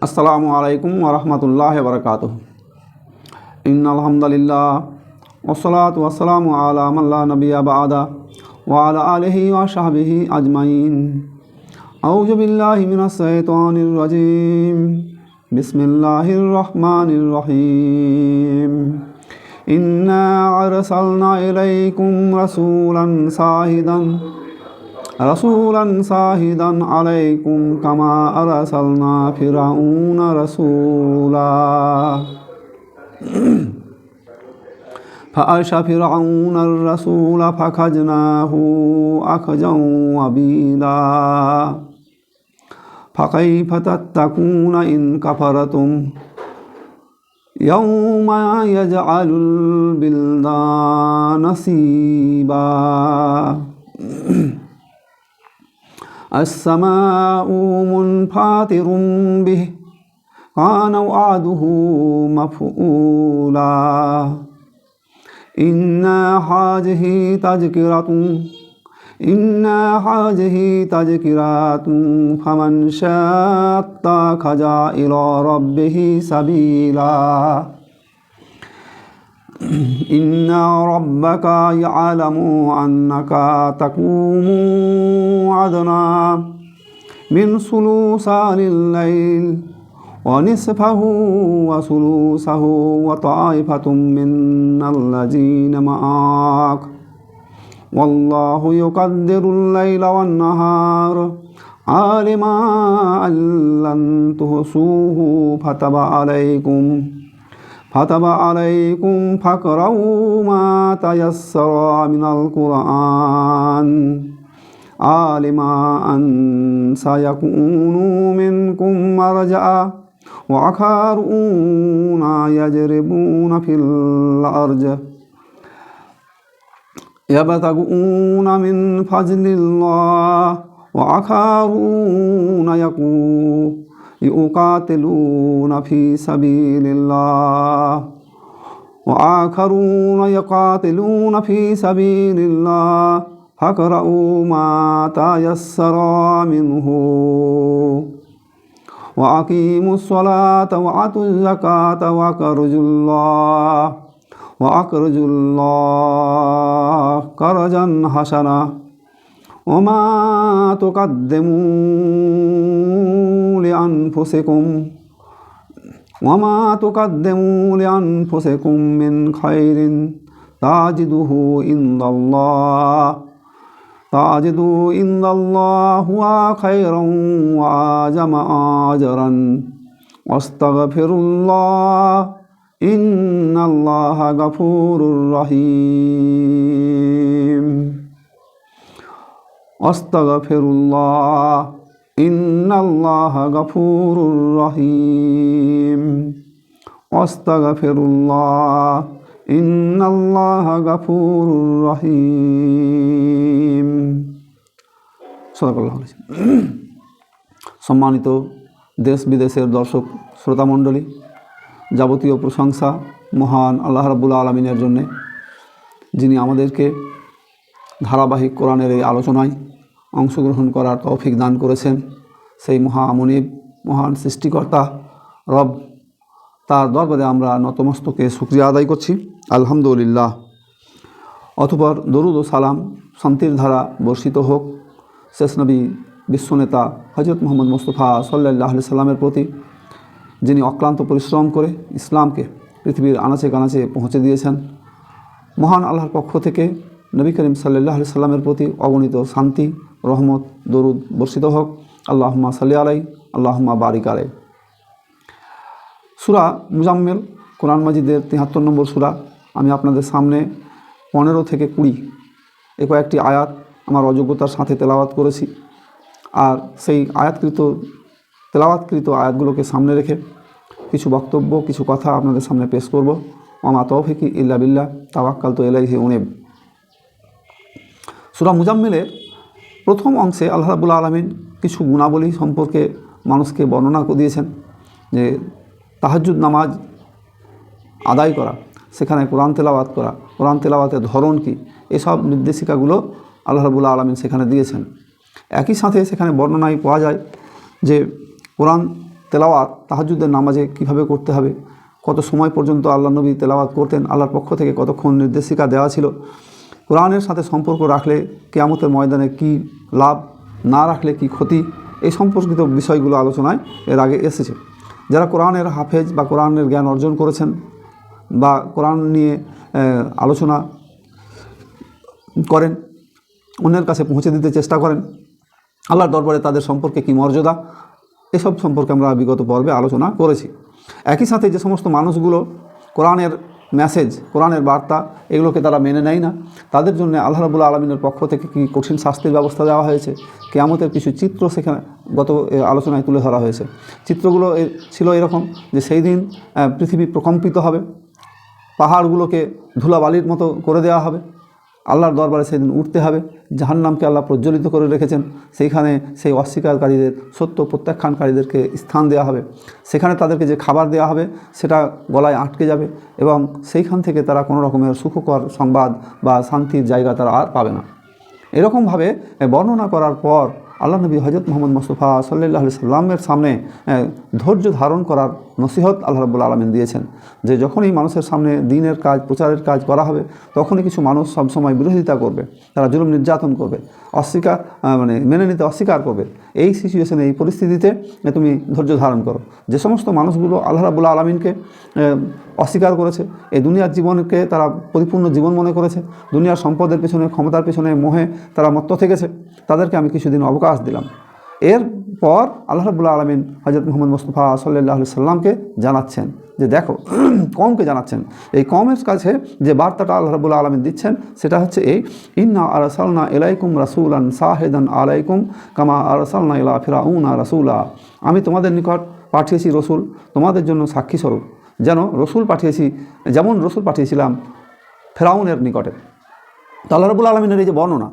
अस्सलामु अलैकुम व रहमतुल्लाहि व बरकातुहू। इन्नल हम्दुलिल्लाह वस्सलातु वस्सलामु अला मन ला नबिय्य बअदा व अला आलिहि व सहबिहि अजमाइन। औज़ु बिल्लाहि मिनश शैतानिर रजीम। बिस्मिल्लाहिर रहमानिर रहीम। इन्ना अरसलना इलैकुम रसूलन शाहिदन अलैकुम कमा अरसलना फिरऔन रसूला फअशा फिरऔन रसूल फखजनाहु अखजन वबीला फकैफ तत्तकून इन कफरतुम यौमा यजअलुल बिल्दान सीबा अस्समाउ मुनफातिरुम बिहि कान वअदुहु मफ़ऊला इन्ना हाज़िही तज़किरतुन फमन शाअ इत्तख़ज़ इला रब्बिही सबीला इन्ना रब्बका यअलमु अन्नका तक़ूमु अदना मिन सुलुसानिल लैल व निस्फ़हु व सुलुसहु व ताइफ़तुम मिनल्लज़ीना मअक वल्लाहु युक़द्दिरुल लैला वन्नहार आलिमा अल्लन तुहसूहु फतब अलैकुम फक़रऊ मा तयस्सरा मिनल क़ुरआन आलिमा अन सयकूनु मिनकुम मरजअ व आख़रूना यजरिबूना फिल अर्ज़ यबतगूना मिन फ़ज़लिल्लाह व आख़रूना युक़ातिलूना फ़ी सबीलिल्लाह व आख़रूना युक़ातिलूना फ़ी सबीलिल्लाह फ़क़रऊ मा तयस्सरा मिन्हु व अक़ीमुस्सलाता व आतुज़ ज़काता व अक़रिजुल्लाह क़रज़न हसना वमा तुक़द्दिमू लिअन्फुसिकुम मिन खैरिन ताजिदुहु इंदल्लाह हुवा खैरन व अअज़म अजरन वस्तगफिरुल्लाह इन्नल्लाहा गफूरुर रहीम। अस्तगफिरुल्लाह इन्नल्लाहा गफूरुर रहीम। अस्तगफिरुल्लाह इन्नल्लाहा गफूरुर रहीम। सदाकाल्लाहु अलैहि। सम्मानित देश विदेशेर दर्शक श्रोता मंडली, যাবতীয় প্রশংসা মহান আল্লাহ রাব্বুল আলামিনের জন্য, যিনি আমাদেরকে ধারাবাহিক কোরআনের এই আলোচনায় অংশগ্রহণ করার তৌফিক দান করেছেন। সেই মহামনিব মহান সৃষ্টিকর্তা রব, তার দরবারে আমরা নতমস্তকে শুকরিয়া আদায় করছি, আলহামদুলিল্লাহ। অতঃপর দরুদ ও সালাম শান্তির ধারা বর্ষিত হোক শেষ নবী বিশ্বনেতা হযরত মুহাম্মদ মুস্তাফা সাল্লাল্লাহু আলাইহি সাল্লামের প্রতি, যিনি অক্লান্ত পরিশ্রম করে ইসলামকে পৃথিবীর আনাচে কানাচে পৌঁছে দিয়েছেন। মহান আল্লাহর পক্ষ থেকে নবী করিম সাল্লাল্লাহু আলাইহি সাল্লামের প্রতি অগণিত শান্তি, রহমত, দরুদ বর্ষিত হোক। আল্লাহুম্মা সাল্লি আলাইহি, আল্লাহুম্মা বারিক আলাইহি। সূরা মুজাম্মিল কোরআন মাজিদের ৭৩ নম্বর সূরা। আমি আপনাদের সামনে ১৫ থেকে ২০ এ কয়েকটি আয়াত আমার অযোগ্যতার সাথে তেলাওয়াত করেছি। আর সেই তেলাওয়াতকৃত আয়াতগুলোকে সামনে রেখে কিছু বক্তব্য, কিছু কথা আপনাদের সামনে পেশ করব। ওমা তৌফিকি ইল্লা বিল্লাহ তাওয়াক্কালতু ইলাইহি উনীব। সূরা মুজাম্মিলের প্রথম অংশে আল্লাহ রাব্বুল আলামিন কিছু গুণাবলী সম্পর্কে মানুষকে বর্ণনা দিয়েছেন, যে তাহাজ্জুদ নামাজ আদায় করা, সেখানে কোরআন তেলাওয়াত করা, কোরআন তেলাওয়াতের ধরন কী, এসব নির্দেশিকাগুলো আল্লাহ রাব্বুল আলামিন সেখানে দিয়েছেন। একই সাথে সেখানে বর্ণনায় পাওয়া যায় যে কোরআন তেলাওয়াত তাহাজ্জুদের নামাজে কিভাবে করতে হবে, কত সময় পর্যন্ত আল্লাহ নবী তেলাওয়াত করতেন, আল্লাহর পক্ষ থেকে কতক্ষণ নির্দেশিকা দেওয়া ছিল, কোরআনের সাথে সম্পর্ক রাখলে কিয়ামতের ময়দানে কি লাভ, না রাখলে কি ক্ষতি, এই সম্পর্কিত বিষয়গুলো আলোচনায় এর আগে এসেছে। যারা কোরআনের হাফেজ বা কোরআনের জ্ঞান অর্জন করেছেন বা কোরআন নিয়ে আলোচনা করেন, অন্যের কাছে পৌঁছে দিতে চেষ্টা করেন, আল্লাহর দরবারে তাদের সম্পর্কে কী মর্যাদা, এসব সম্পর্কে আমরা বিগত পর্বে আলোচনা করেছি। একই সাথে যে সমস্ত মানুষগুলো কোরআনের মেসেজ, কোরআনের বার্তা এগুলোকে তারা মেনে নেয় না, তাদের জন্য আল্লাহ রাব্বুল আলামিনের পক্ষ থেকে কি কঠিন শাস্তির ব্যবস্থা দেওয়া হয়েছে। কিয়ামতের কিছু চিত্র সেখানে গত আলোচনায় তুলে ধরা হয়েছে। চিত্রগুলো ছিল এরকম যে সেই দিন পৃথিবী প্রকম্পিত হবে, পাহাড়গুলোকে ধুলাবালির মতো করে দেওয়া হবে, আল্লাহর দরবারে সেদিন উঠতে হবে, জাহান্নামকে আল্লাহ প্রজ্বলিত করে রেখেছেন, সেইখানে সেই অস্বীকারীদের, সত্য প্রত্যাখ্যানকারীদেরকে স্থান দেওয়া হবে। সেখানে তাদেরকে যে খাবার দেওয়া হবে সেটা গলায় আটকে যাবে এবং সেইখান থেকে তারা কোনো রকমের সুখকর সংবাদ বা শান্তির জায়গা তারা আর পাবে না। এরকমভাবে বর্ণনা করার পর আল্লাহ নবী হযরত মুহাম্মদ মুস্তাফা সাল্লাল্লাহু আলাইহি সাল্লামের সামনে ধৈর্য ধারণ করার নসিহত আল্লাহ রাব্বুল আলামিন দিয়েছেন যে যখনই মানুষের সামনে দ্বীনের কাজ, প্রচারের কাজ করা হবে, তখনই কিছু মানুষ সবসময় বিরোধিতা করবে, তারা জুলুম নির্যাতন করবে, মেনে নিতে অস্বীকার করবে। এই সিচুয়েশনে, এই পরিস্থিতিতে তুমি ধৈর্য ধারণ করো। যে সমস্ত মানুষগুলো আল্লাহ রাব্বুল আলামিনকে অস্বীকার করেছে, এই দুনিয়ার জীবনকে তারা পরিপূর্ণ জীবন মনে করেছে, দুনিয়ার সম্পদের পেছনে, ক্ষমতার পেছনে মোহে তারা মত্ত থেকেছে, তাদেরকে আমি কিছুদিন অবকাশ দিলাম। এরপর আল্লাহ রাব্বুল আলামিন হযরত মুহাম্মদ মুস্তাফা সাল্লাল্লাহু আলাইহি সাল্লামকে জানাচ্ছেন যে দেখো, কওমকে জানাচ্ছেন, এই কওমের কাছে যে বার্তাটা আল্লাহ রাব্বুল আলামিন দিচ্ছেন সেটা হচ্ছে এই, ইন্না আরসালনা ইলাইকুম রাসূলান শাহিদান আলাইকুম কামা আরসালনা ইলা ফিরআউনা রাসূলা। আমি তোমাদের নিকট পাঠিয়েছি রসুল তোমাদের জন্য সাক্ষী স্বরূপ, যেমন রসুল পাঠিয়েছিলাম ফেরাউনের নিকটে। তো আল্লাহ রাব্বুল আলামিনের এই যে বর্ণনা,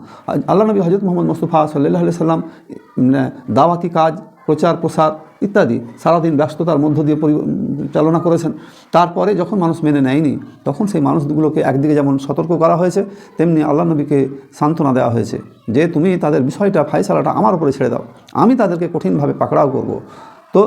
আল্লাহ নবী হযরত মুহাম্মদ মুস্তাফা সাল্লাল্লাহু আলাইহি সাল্লাম দাওয়াতি কাজ, প্রচার প্রসার ইত্যাদি সারাদিন ব্যস্ততার মধ্য দিয়ে পরিচালনা করেছেন। তারপরে যখন মানুষ মেনে নেয়নি, তখন সেই মানুষগুলোকে একদিকে যেমন সতর্ক করা হয়েছে, তেমনি আল্লাহ নবীকে সান্ত্বনা দেওয়া হয়েছে যে তুমি তাদের বিষয়টা, ফায়সালাটা আমার উপরে ছেড়ে দাও, আমি তাদেরকে কঠিনভাবে পাকড়াও করব। তো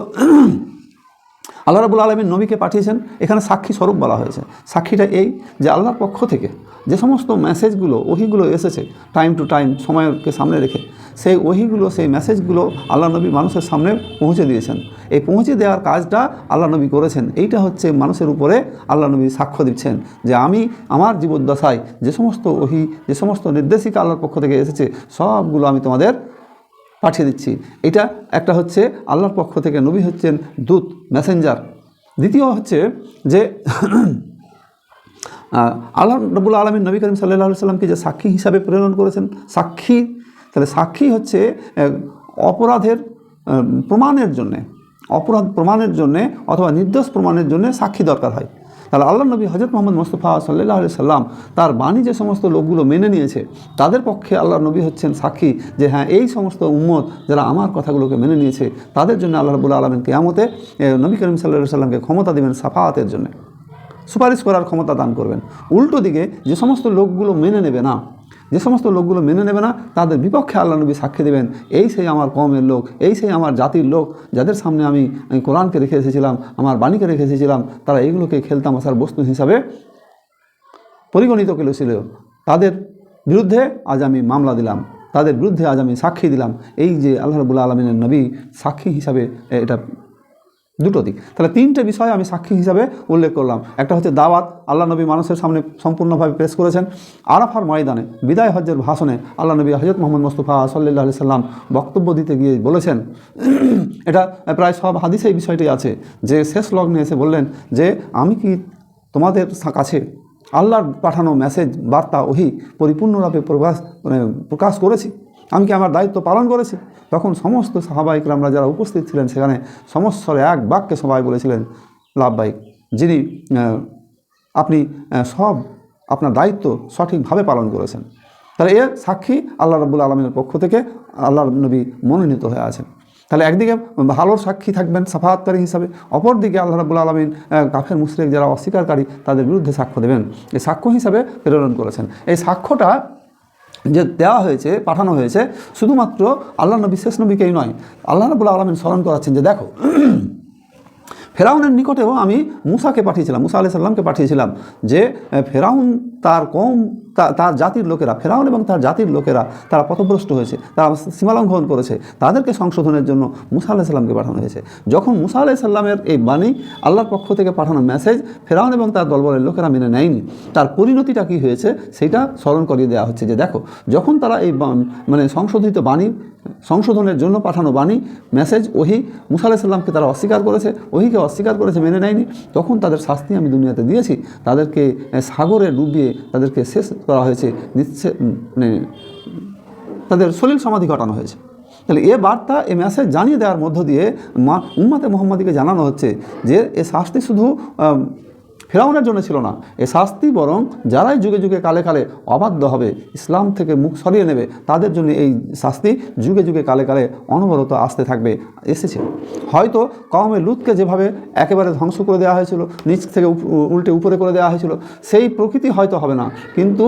আল্লাহ রাব্বুল আলামিন নবীকে পাঠিয়েছেন, এখানে সাক্ষী স্বরূপ বলা হয়েছে। সাক্ষীটা এই যে আল্লাহর পক্ষ থেকে যে সমস্ত মেসেজগুলো, ওহিগুলো এসেছে টাইম টু টাইম, সময়কে সামনে রেখে, সেই ওহিগুলো, সেই মেসেজগুলো আল্লাহ নবী মানুষের সামনে পৌঁছে দিয়েছেন। এই পৌঁছে দেওয়ার কাজটা আল্লাহ নবী করেছেন। এইটা হচ্ছে মানুষের উপরে আল্লাহ নবী সাক্ষ্য দিচ্ছেন যে আমি আমার জীবদ্দশায় যে সমস্ত ওহি, যে সমস্ত নির্দেশিকা আল্লাহর পক্ষ থেকে এসেছে, সবগুলো আমি তোমাদের পাঠিয়ে দিচ্ছি। এটা একটা হচ্ছে আল্লাহর পক্ষ থেকে নবী হচ্ছেন দূত, মেসেঞ্জার। দ্বিতীয় হচ্ছে যে আল্লাহ রাব্বুল আলামিন নবী করিম সাল্লাল্লাহু আলাইহি সাল্লামকে যে সাক্ষী হিসাবে প্রেরণ করেছেন, সাক্ষী, তাহলে সাক্ষী হচ্ছে অপরাধের প্রমাণের জন্যে, অপরাধ প্রমাণের জন্যে অথবা নির্দোষ প্রমাণের জন্যে সাক্ষী দরকার হয়। তাহলে আল্লাহ নবী হযরত মুহাম্মদ মুস্তাফা সাল্লাল্লাহু আলাইহি সাল্লাম তার বাণী যে সমস্ত লোকগুলো মেনে নিয়েছে, তাদের পক্ষে আল্লাহ নবী হচ্ছেন সাক্ষী যে হ্যাঁ, এই সমস্ত উম্মত যারা আমার কথাগুলোকে মেনে নিয়েছে, তাদের জন্য আল্লাহ রাব্বুল আলামিন কিয়ামতে নবী করিম সাল্লাল্লাহু আলাইহি সাল্লামকে ক্ষমতা দেবেন সাফায়াতের জন্য, সুপারিশ করার ক্ষমতা দান করবেন। উল্টো দিকে যে সমস্ত লোকগুলো মেনে নেবে না, তাদের বিপক্ষে আল্লাহ নবী সাক্ষী দেবেন, এই সেই আমার কওমের লোক, এই সেই আমার জাতির লোক, যাদের সামনে আমি কোরআনকে রেখে এসেছিলাম, আমার বাণীকে রেখে এসেছিলাম, তারা এইগুলোকে খেলতামাশার বস্তু হিসাবে পরিগণিত করেছিল। তাদের বিরুদ্ধে আজ আমি মামলা দিলাম, তাদের বিরুদ্ধে আজ আমি সাক্ষী দিলাম। এই যে আল্লাহ রাব্বুল আলামিনের নবী সাক্ষী হিসাবে, এটা দুটো দিক। তাহলে তিনটে বিষয় আমি সাক্ষী হিসাবে উল্লেখ করলাম। একটা হচ্ছে দাওয়াত, আল্লাহ নবী মানুষের সামনে সম্পূর্ণভাবে পেশ করেছেন। আরাফার ময়দানে বিদায় হজ্জের ভাষণে আল্লাহ নবী হযরত মুহাম্মদ মুস্তাফা সাল্লাল্লাহু আলাইহি সাল্লাম বক্তব্য দিতে গিয়ে বলেছেন, এটা প্রায় সব হাদিসে এই বিষয়টি আছে, যে শেষ লগ্নে এসে বললেন যে আমি কি তোমাদের কাছে আল্লাহর পাঠানো মেসেজ, বার্তা, ওহি পরিপূর্ণভাবে প্রকাশ করেছি? আমি কি আমার দায়িত্ব পালন করেছি? তখন সমস্ত সাহাবা ইকরামরা যারা উপস্থিত ছিলেন সেখানে সমস্বরে এক বাক্যে সবাই বলেছিলেন, লাব্বাইক, যিনি আপনি সব আপনার দায়িত্ব সঠিকভাবে পালন করেছেন। তাহলে এর সাক্ষী আল্লাহ রাব্বুল আলামিনের পক্ষ থেকে আল্লাহর নবী মনোনীত হয়ে আছেন। তাহলে একদিকে ভালোর সাক্ষী থাকবেন সাফায়াতকারী হিসাবে, অপরদিকে আল্লাহ রাব্বুল আলামিন কাফের মুশরিক যারা অস্বীকারী তাদের বিরুদ্ধে সাক্ষ্য দেবেন, এই সাক্ষ্য হিসাবে প্রেরণ করেছেন। এই সাক্ষ্যটা যে দেওয়া হয়েছে, পাঠানো হয়েছে, শুধুমাত্র আল্লাহ নবী, শেষ নবীকেই নয়, আল্লাহ রাব্বুল আলামিন স্মরণ করাচ্ছেন যে দেখো, ফেরাউনের নিকটেও আমি মুসাকে পাঠিয়েছিলাম, মুসা আলাইহিস সালামকে পাঠিয়েছিলাম, যে ফেরাউন তার কওম তার জাতির লোকেরা, ফেরাউন এবং তার জাতির লোকেরা তারা পথভ্রষ্ট হয়েছে, তারা সীমালঙ্ঘন করেছে, তাদেরকে সংশোধনের জন্য মুসা আলাইহিস সালামকে পাঠানো হয়েছে। যখন মুসা আলাইহিস সালামের এই বাণী, আল্লাহর পক্ষ থেকে পাঠানো মেসেজ ফেরাউন এবং তার দলবলের লোকেরা মেনে নেয়নি, তার পরিণতিটা কী হয়েছে সেটা স্মরণ করিয়ে দেওয়া হচ্ছে। যে দেখো, যখন তারা এই মানে সংশোধিত বাণী, সংশোধনের জন্য পাঠানো বাণী, মেসেজ, ওহি, মুসা আলাইহিস সালামকে তারা অস্বীকার করেছে, ওহিকে অস্বীকার করেছে, মেনে নেয়নি, তখন তাদের শাস্তি আমি দুনিয়াতে দিয়েছি। তাদেরকে সাগরে ডুবিয়ে তাদেরকে শেষ করা হয়েছে, মানে তাদের সলিল সমাধি ঘটানো হয়েছে। তাহলে এ বার্তা, এ মেসেজ জানিয়ে দেওয়ার মধ্য দিয়ে উম্মতে মুহাম্মাদিকে জানানো হচ্ছে যে এ শাস্তি শুধু ফেরাউনের জন্য ছিল না, এ শাস্তি বরং যারাই যুগে যুগে কালে কালে অবাধ্য হবে, ইসলাম থেকে মুখ সরিয়ে নেবে, তাদের জন্য এই শাস্তি যুগে যুগে কালে কালে অনবরত আসতে থাকবে, এসেছে। হয়তো কওমে লুতকে যেভাবে একেবারে ধ্বংস করে দেওয়া হয়েছিল, নিচ থেকে উল্টে উপরে করে দেওয়া হয়েছিল, সেই প্রকৃতি হয়তো হবে না, কিন্তু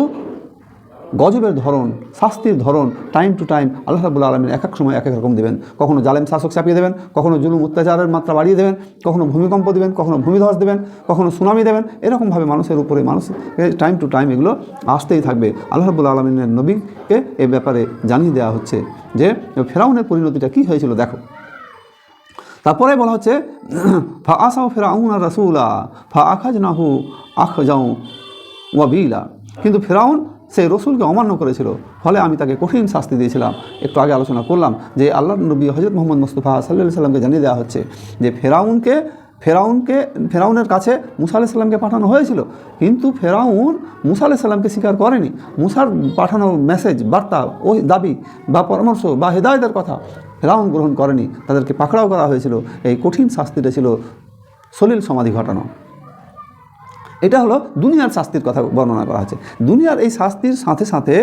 গজবের ধরন, শাস্তির ধরন টাইম টু টাইম আল্লাহ রাব্বুল আলামিন এক এক সময় এক এক রকম দেবেন। কখনো জালেম শাসক চাপিয়ে দেবেন, কখনো জুলুম অত্যাচারের মাত্রা বাড়িয়ে দেবেন, কখনো ভূমিকম্প দেবেন, কখনো ভূমিধস দেবেন, কখনো সুনামি দেবেন। এরকমভাবে মানুষের উপরে মানুষ টাইম টু টাইম এগুলো আসতেই থাকবে। আল্লাহ রাব্বুল আলামিনের নবীকে এ ব্যাপারে জানিয়ে দেওয়া হচ্ছে যে ফেরাউনের পরিণতিটা কী হয়েছিল দেখো। তারপরে বলা হচ্ছে ফা আসাও ফেরাউন রাসূলা ফা আখাজনাহু আখজাউ ওয়াবিলা, কিন্তু ফেরাউন সেই রসুলকে অমান্য করেছিল, ফলে আমি তাকে কঠিন শাস্তি দিয়েছিলাম। একটু আগে আলোচনা করলাম যে আল্লাহর নবী হযরত মুহাম্মদ মুস্তাফা সাল্লাল্লাহু আলাইহি সাল্লামকে জানিয়ে দেওয়া হচ্ছে যে ফেরাউনের কাছে মুসা আলাইহিস সালামকে পাঠানো হয়েছিল, কিন্তু ফেরাউন মুসা আলাইহিস সালামকে স্বীকার করেনি। মুসার পাঠানো মেসেজ, বার্তা, ওই দাবি বা পরামর্শ বা হেদায়েতের কথা ফেরাউন গ্রহণ করেনি, তাদেরকে পাকড়াও করা হয়েছিল। এই কঠিন শাস্তিটা ছিল সলিল সমাধি ঘটানো। এটা হলো দুনিয়ার শাস্তির কথা বর্ণনা করা হচ্ছে। দুনিয়ার এই শাস্তির সাথে সাথে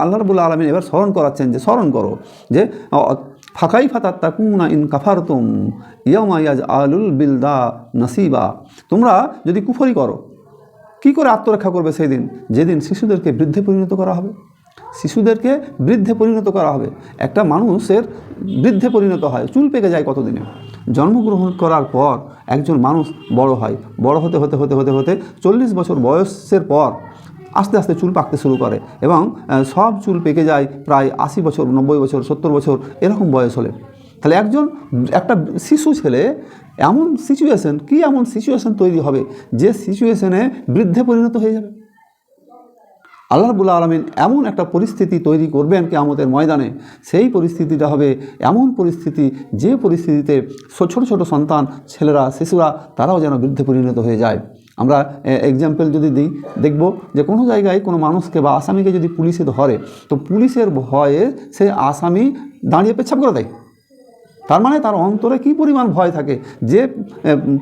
আল্লাহ রাব্বুল আলামিন এবার স্মরণ করাচ্ছেন যে স্মরণ করো যে ফাকাইফা তাত্তাকুনা ইন কাফারতুম ইয়াওমা ইয়াজআলুল বিলদা নাসিবা, তোমরা যদি কুফরি করো কি করে আত্মরক্ষা করবে সেই দিন, যেদিন শিশুদেরকে বৃদ্ধে পরিণত করা হবে। শিশুদেরকে বৃদ্ধে পরিণত করা হবে। একটা মানুষের বৃদ্ধে পরিণত হয়, চুল পেকে যায় কতদিনে। জন্মগ্রহণ করার পর একজন মানুষ বড় হয়, বড় হতে হতে হতে হতে হতে 40 বছর বয়সের পর আস্তে আস্তে চুল পাকতে শুরু করে এবং সব চুল পেকে যায় প্রায় 80 বছর, 90 বছর, 70 বছর এরকম বয়স হলে। তাহলে একটা শিশু ছেলে এমন সিচুয়েশন তৈরি হবে যে সিচুয়েশনে বৃদ্ধে পরিণত হয়ে যাবে। আল্লাহ রাব্বুল আলামিন এমন একটা পরিস্থিতি তৈরি করবেন কিয়ামতের ময়দানে, সেই পরিস্থিতিটা হবে এমন পরিস্থিতি যে পরিস্থিতিতে ছোট ছোট সন্তান, ছেলেরা, শিশুরা তারাও যেন বৃদ্ধে পরিণত হয়ে যায়। আমরা এক্সাম্পল যদি দিই, দেখব যে কোনো জায়গায় কোনো মানুষকে বা আসামিকে যদি পুলিশে ধরে, তো পুলিশের ভয়ে সে আসামি দাঁড়িয়ে পেচ্ছাপ করে দেয়। তার মানে তার অন্তরে কী পরিমাণ ভয় থাকে যে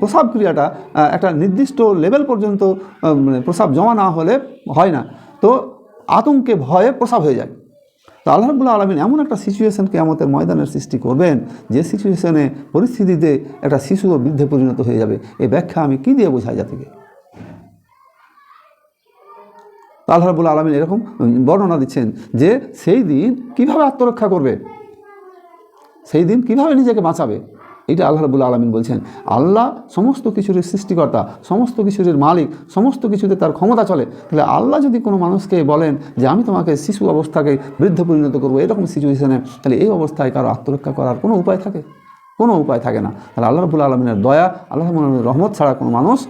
প্রস্রাব ক্রিয়াটা একটা নির্দিষ্ট লেভেল পর্যন্ত প্রস্রাব জমা না হলে হয় না, তো আতঙ্কে ভয়ে প্রস্রাব হয়ে যায়। তো আল্লাহ রাব্বুল আলামিন এমন একটা সিচুয়েশন কিয়ামতের ময়দানের সৃষ্টি করবেন যে সিচুয়েশনে পরিস্থিতিতে একটা শিশুও বৃদ্ধে পরিণত হয়ে যাবে। এই ব্যাখ্যা আমি কী দিয়ে বোঝাই জাতিকে? আল্লাহ রাব্বুল আলামিন এরকম বর্ণনা দিচ্ছেন যে সেই দিন কীভাবে আত্মরক্ষা করবে, সেই দিন কীভাবে নিজেকে বাঁচাবে, এটা আল্লাহ রাব্বুল আলামিন বলছেন। আল্লাহ সমস্ত কিছুর সৃষ্টিকর্তা, সমস্ত কিছুর মালিক, সমস্ত কিছুতে তার ক্ষমতা চলে। তাহলে আল্লাহ যদি কোনো মানুষকে বলেন যে আমি তোমাকে শিশু অবস্থাকে বৃদ্ধ পরিণত করবো এরকম সিচুয়েশনে, তাহলে এই অবস্থায় কারো আত্মরক্ষা করার কোনো উপায় থাকে? কোনো উপায় থাকে না। তাহলে আল্লাহ রাব্বুল আলামিনের দয়া, আল্লাহ রাব্বুল রহমত ছাড়া কোনো মানুষ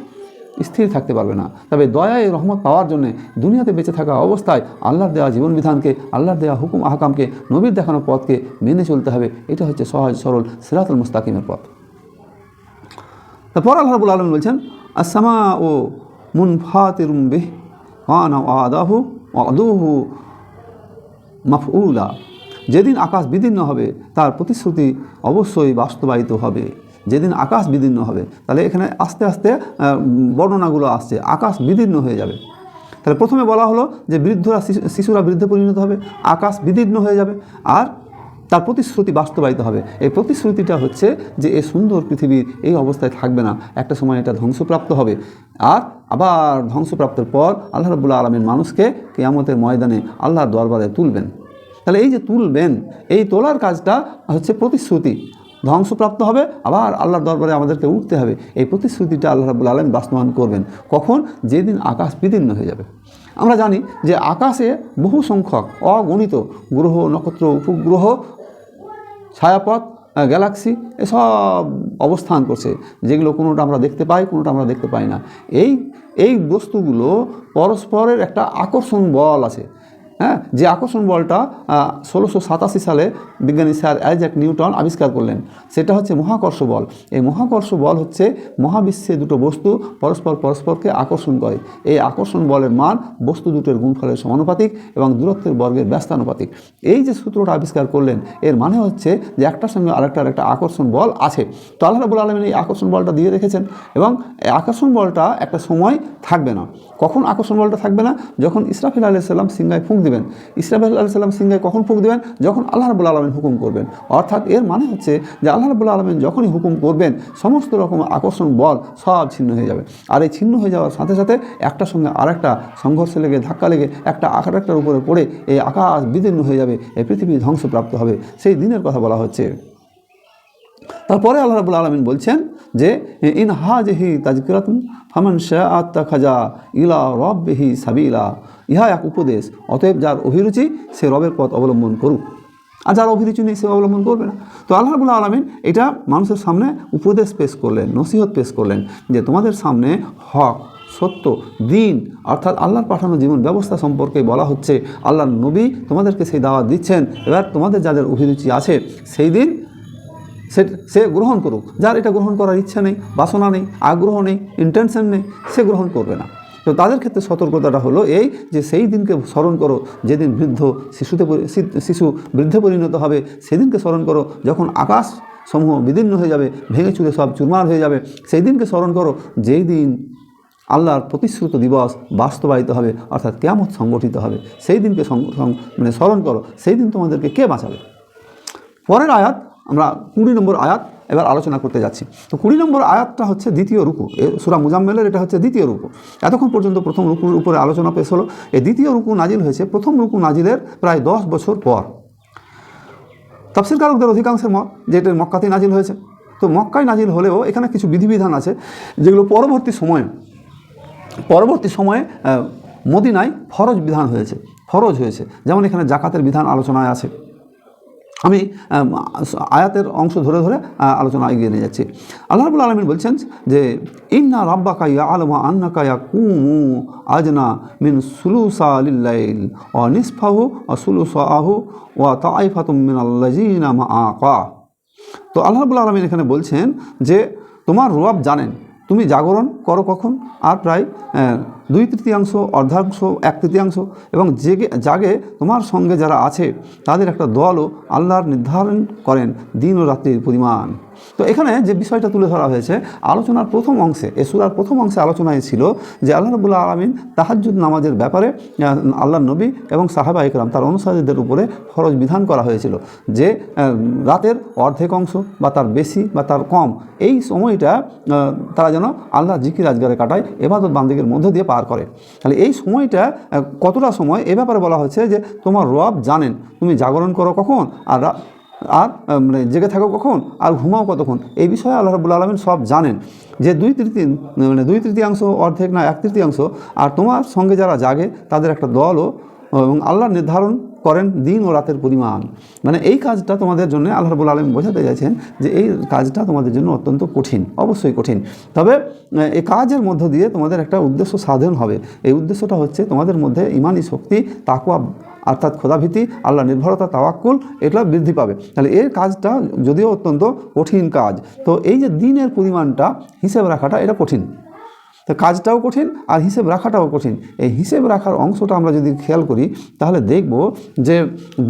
স্থির থাকতে পারবে না। তবে দয়া এই রহমত পাওয়ার জন্য দুনিয়াতে বেঁচে থাকা অবস্থায় আল্লাহর দেওয়া জীবন বিধানকে, আল্লাহর দেওয়া হুকুম আহকামকে, নবীর দেখানো পথকে মেনে চলতে হবে। এটা হচ্ছে সহজ সরল সিরাতুল মুস্তাকিমের পথ। তারপর আল্লাহ রাব্বুল আলামিন বলছেন আসসামাউ মুনফাতিরুম বিহি কানা ওয়াদাহু ওয়াদুহু মাফউলা, যেদিন আকাশ বিদীর্ণ হবে তার প্রতিশ্রুতি অবশ্যই বাস্তবায়িত হবে। যেদিন আকাশ বিদীর্ণ হবে, তাহলে এখানে আস্তে আস্তে বর্ণনাগুলো আসছে, আকাশ বিদীর্ণ হয়ে যাবে। তাহলে প্রথমে বলা হলো যে শিশুরা বৃদ্ধে পরিণত হবে, আকাশ বিদীর্ণ হয়ে যাবে, আর তার প্রতিশ্রুতি বাস্তবায়িত হবে। এই প্রতিশ্রুতিটা হচ্ছে যে এই সুন্দর পৃথিবীর এই অবস্থায় থাকবে না, একটা সময় এটা ধ্বংসপ্রাপ্ত হবে। আর আবার ধ্বংসপ্রাপ্তের পর আল্লাহ রাব্বুল আলামিন মানুষকে কিয়ামতের ময়দানে আল্লাহর দরবারে তুলবেন। তাহলে এই যে তুলবেন, এই তোলার কাজটা হচ্ছে প্রতিশ্রুতি। ধ্বংসপ্রাপ্ত হবে, আবার আল্লাহর দরবারে আমাদেরকে উঠতে হবে। এই প্রতিশ্রুতিটা আল্লাহ রাব্বুল আলামিন বাস্তবায়ন করবেন কখন? যেদিন আকাশ বিদীর্ণ হয়ে যাবে। আমরা জানি যে আকাশে বহু সংখ্যক অগণিত গ্রহ, নক্ষত্র, উপগ্রহ, ছায়াপথ, গ্যালাক্সি এসব অবস্থান করছে, যেগুলো কোনোটা আমরা দেখতে পাই, কোনোটা আমরা দেখতে পাই না। এই বস্তুগুলো পরস্পরের একটা আকর্ষণ বল আছে, হ্যাঁ, যে আকর্ষণ বলটা 1687 সালে বিজ্ঞানী স্যার আইজ্যাক নিউটন আবিষ্কার করলেন। সেটা হচ্ছে মহাকর্ষ বল। এই মহাকর্ষ বল হচ্ছে মহাবিশ্বে দুটো বস্তু পরস্পরকে আকর্ষণ করে। এই আকর্ষণ বলের মান বস্তু দুটোর গুণফলের সমানুপাতিক এবং দূরত্বের বর্গের ব্যস্তানুপাতিক। এই যে সূত্রটা আবিষ্কার করলেন, এর মানে হচ্ছে যে একটার সঙ্গে আরেকটার একটা আকর্ষণ বল আছে। তো আল্লাহ রাব্বুল আলামিন এই আকর্ষণ বলটা দিয়ে রেখেছেন, এবং এই আকর্ষণ বলটা একটা সময় থাকবে না। কখন আকর্ষণ বলটা থাকবে না? যখন ইসরাফিল আলাইহিস সালাম সিংহায় ফুঁক দিবেন। ইসরাফিল আলাইহিস সালাম সিংহায় কখন ফুঁক দিবেন? যখন আল্লাহ রাব্বুল আলামিন হুকুম করবেন। অর্থাৎ এর মানে হচ্ছে যে আল্লাহ রাব্বুল আলামিন যখনই হুকুম করবেন, সমস্ত রকম আকর্ষণ বল সব ছিন্ন হয়ে যাবে। আর এই ছিন্ন হয়ে যাওয়ার সাথে সাথে একটার সঙ্গে আরেকটা সংঘর্ষে লেগে, ধাক্কা লেগে একটা আরেকটার উপরে পড়ে এই আকাশ বিদীর্ণ হয়ে যাবে, এই পৃথিবী ধ্বংসপ্রাপ্ত হবে। সেই দিনের কথা বলা হচ্ছে। তারপরে আল্লাহ রাব্বুল আলামিন বলছেন যে ইন হাযিহি তাযকিরাতুন ফামান শাআ আত্তাখাযা ইলা রাব্বিহি সাবিলা। ইহা এক উপদেশ, অতএব যার অভিরুচি সে রবের পথ অবলম্বন করুক, আর যার অভিরুচি নেই সে অবলম্বন করবে না। তো আল্লাহ রাব্বুল আলামিন এটা মানুষের সামনে উপদেশ পেশ করলেন, নসিহত পেশ করলেন যে তোমাদের সামনে হক, সত্য, দিন অর্থাৎ আল্লাহর পাঠানো জীবন ব্যবস্থা সম্পর্কে বলা হচ্ছে। আল্লাহর নবী তোমাদেরকে সেই দাওয়াত দিচ্ছেন। এবার তোমাদের যাদের অভিরুচি আছে সেই দিন সে গ্রহণ করুক। যার এটা গ্রহণ করার ইচ্ছা নেই, বাসনা নেই, আগ্রহ নেই, ইন্টেনশন নেই, সে গ্রহণ করবে না। তো তাদের ক্ষেত্রে সতর্কতাটা হলো এই যে সেই দিনকে স্মরণ করো যেদিন শিশু বৃদ্ধে পরিণত হবে। সেদিনকে স্মরণ করো যখন আকাশ সমূহ বিদীর্ণ হয়ে যাবে, ভেঙে চুরে সব চুরমার হয়ে যাবে। সেই দিনকে স্মরণ করো যেই দিন আল্লাহর প্রতিশ্রুত দিবস বাস্তবায়িত হবে, অর্থাৎ কিয়ামত সংগঠিত হবে। সেই দিনকে স্মরণ করো, সেই দিন তোমাদেরকে কে বাঁচাবে। পরের আয়াত আমরা 20 নম্বর আয়াত এবার আলোচনা করতে যাচ্ছি। তো 20 নম্বর আয়াতটা হচ্ছে দ্বিতীয় রুকু। সূরা মুজাম্মেলের এটা হচ্ছে দ্বিতীয় রুকু। এতক্ষণ পর্যন্ত প্রথম রুকুর উপরে আলোচনা পেশ হলো। এই দ্বিতীয় রুকু নাজিল হয়েছে প্রথম রুকু নাজিলের প্রায় 10 বছর পর। তাফসীরকারকদের অধিকাংশের মত যে এটা মক্কাতেই নাজিল হয়েছে। তো মক্কায় নাজিল হলেও এখানে কিছু বিধিবিধান আছে যেগুলো পরবর্তী সময়ে মদিনায় ফরজ বিধান হয়েছে, ফরজ হয়েছে। যেমন এখানে জাকাতের বিধান আলোচনায় আছে। আমি আয়াতের অংশ ধরে ধরে আলোচনা এগিয়ে নিয়ে যাচ্ছি। আল্লাহ রাব্বুল আলামিন বলছেন যে ইন্না রাব্বাকা ইয়ালামু আন্নাকা ইয়াকুমু আজনা মিন সুলুসা লিল-লাইল ওয়া নিসফাহু ওয়া সুলুসাহু ওয়া তাইফাতুম মিনাল্লাযিনা মাআকা। তো আল্লাহ রাব্বুল আলামিন এখানে বলছেন যে তোমার রব জানেন তুমি জাগরণ করো কখন, আর প্রায় 2/3, অর্ধাংশ, 1/3 এবং জাগে তোমার সঙ্গে যারা আছে তাদের একটা দলও আল্লাহর নির্ধারণ করেন দিন ও রাত্রির পরিমাণ। তো এখানে যে বিষয়টা তুলে ধরা হয়েছে আলোচনার প্রথম অংশে, এই সূরার প্রথম অংশে আলোচনায় ছিল যে আল্লাহ রাব্বুল আলামিন তাহাজ্জুদ নামাজের ব্যাপারে আল্লাহর নবী এবং সাহাবা ইকরাম তার অনুসারীদের উপরে ফরজ বিধান করা হয়েছিল যে রাতের অর্ধেক অংশ বা তার বেশি বা তার কম এই সময়টা তারা যেন আল্লাহ জিকির আজগারে কাটায়, ইবাদত বান্দেগীর মধ্য দিয়ে পার করে। তাহলে এই সময়টা কতটা সময় এ ব্যাপারে বলা হচ্ছে যে তোমার রব জানেন তুমি জাগরণ করো কখন, আর জেগে থাকো কখন, আর ঘুমাও কতক্ষণ। এই বিষয়ে আল্লাহ রাব্বুল আলামিন সব জানেন যে 2/3, অর্ধেক না 1/3, আর তোমার সঙ্গে যারা জাগে তাদের একটা দলও, এবং আল্লাহ নির্ধারণ করেন দিন ও রাতের পরিমাণ। মানে এই কাজটা তোমাদের জন্য আল্লাহ রাব্বুল আলামিন বোঝাতে চাইছেন যে এই কাজটা তোমাদের জন্য অত্যন্ত কঠিন, অবশ্যই কঠিন। তবে এই কাজের মধ্য দিয়ে তোমাদের একটা উদ্দেশ্য সাধন হবে। এই উদ্দেশ্যটা হচ্ছে তোমাদের মধ্যে ঈমানি শক্তি, তাকওয়া অর্থাৎ খোদাভীতি, আল্লাহ নির্ভরতা, তাওয়াক্কুল এগুলো বৃদ্ধি পাবে। তাহলে এর কাজটা যদিও অত্যন্ত কঠিন কাজ, তো এই যে দিনের পরিমাণটা হিসেব রাখাটা এটা কঠিন। তো কাজটাও কঠিন আর হিসেব রাখাটাও কঠিন। এই হিসেব রাখার অংশটা আমরা যদি খেয়াল করি তাহলে দেখব যে